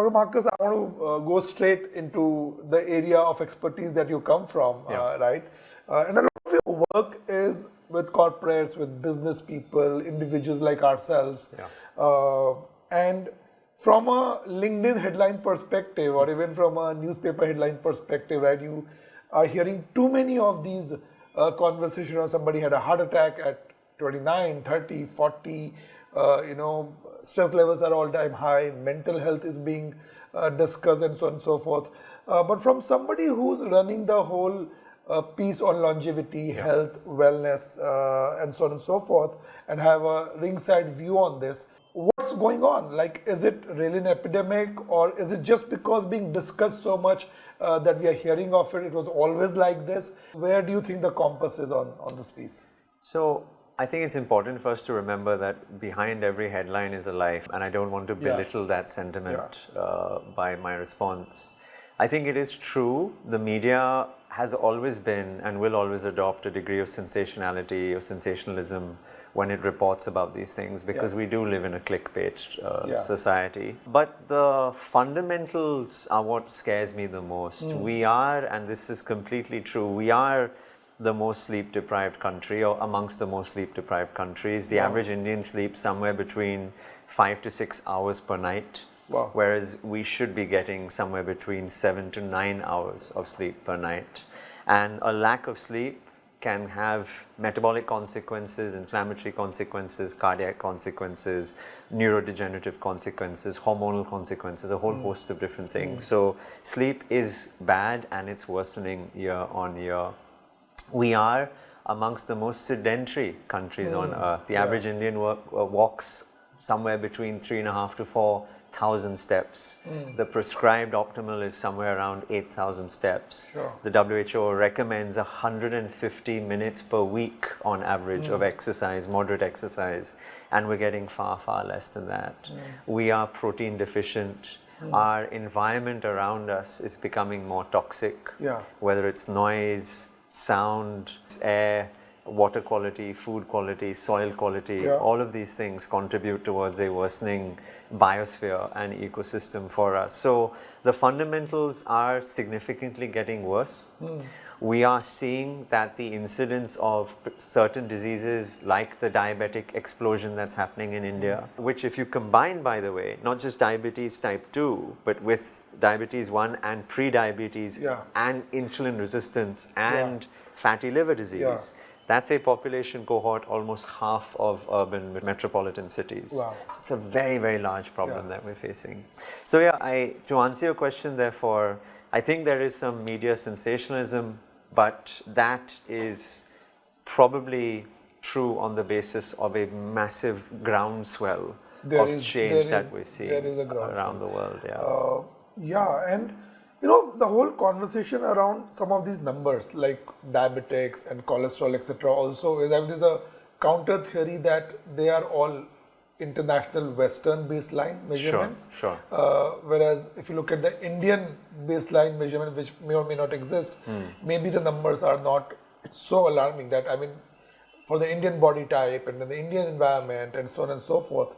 Dr. Marcus, I want to go straight into the area of expertise that you come from, right? And a lot of your work is with corporates, with business people, individuals like ourselves. And from a LinkedIn headline perspective, or even from a newspaper headline perspective, right, you are hearing too many of these conversations. You know, somebody had a heart attack at 29, 30, 40, stress levels are all-time high, mental health is being discussed, and so on and so forth. But from somebody who's running the whole piece on longevity, health, wellness, and so on and so forth, and have a ringside view on this, what's going on? Like, is it really an epidemic, or is it just because being discussed so much that we are hearing of it? It was always like this. Where do you think the compass is on this piece? So I think it's important for us to remember that behind every headline is a life, and I don't want to belittle that sentiment by my response. I think it is true, the media has always been and will always adopt a degree of sensationality or sensationalism when it reports about these things, because we do live in a clickbait society. But the fundamentals are what scares me the most. We are, and this is completely true, we are the most sleep deprived country, or amongst the most sleep deprived countries. The average Indian sleeps somewhere between 5 to 6 hours per night, whereas we should be getting somewhere between 7 to 9 hours of sleep per night. And a lack of sleep can have metabolic consequences, inflammatory consequences, cardiac consequences, neurodegenerative consequences, hormonal consequences, a whole host of different things. So sleep is bad, and it's worsening year on year. We are amongst the most sedentary countries on earth. The average Indian walks somewhere between 3,500 to 4,000 steps. The prescribed optimal is somewhere around 8,000 steps. The WHO recommends 150 minutes per week on average of exercise, moderate exercise, and we're getting far, far less than that. We are protein deficient. Our environment around us is becoming more toxic, whether it's noise, sound, air, water quality, food quality, soil quality, all of these things contribute towards a worsening biosphere and ecosystem for us. So the fundamentals are significantly getting worse. We are seeing that the incidence of certain diseases like the diabetic explosion that's happening in India, which if you combine, by the way, not just diabetes type 2, but with diabetes 1 and pre-diabetes and insulin resistance and fatty liver disease, that's a population cohort almost half of urban metropolitan cities. So it's a very, very large problem that we're facing. So to answer your question, therefore, I think there is some media sensationalism, but that is probably true on the basis of a massive groundswell of change that we're seeing around the world. And you know, the whole conversation around some of these numbers like diabetics and cholesterol, etc. also is, there's a counter theory that they are all international Western baseline measurements. Whereas if you look at the Indian baseline measurement, which may or may not exist, maybe the numbers are not so alarming. That, I mean, for the Indian body type and the Indian environment and so on and so forth,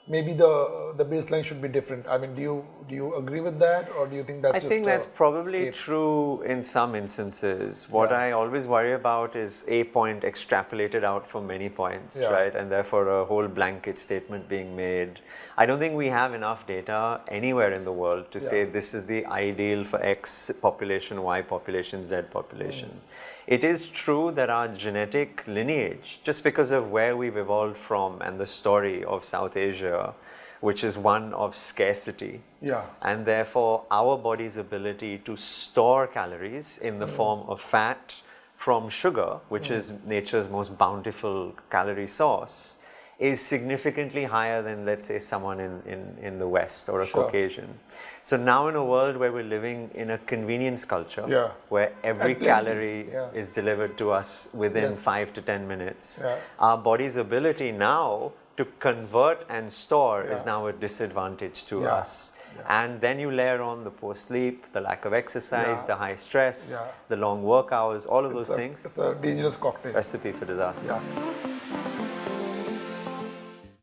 maybe the baseline should be different. I mean, do you agree with that, or do you think that's I think that's probably true in some instances. What I always worry about is a point extrapolated out from many points, right? And therefore a whole blanket statement being made. I don't think we have enough data anywhere in the world to say this is the ideal for X population, Y population, Z population. It is true that our genetic lineage, just because of where we've evolved from and the story of South Asia, which is one of scarcity, and therefore our body's ability to store calories in the form of fat from sugar, which is nature's most bountiful calorie source, is significantly higher than, let's say, someone in the West or a Caucasian. So now in a world where we're living in a convenience culture, where every calorie is delivered to us within 5 to 10 minutes, our body's ability now to convert and store is now a disadvantage to us. And then you layer on the poor sleep, the lack of exercise, the high stress, the long work hours, all of those things. It's a dangerous cocktail. Recipe for disaster.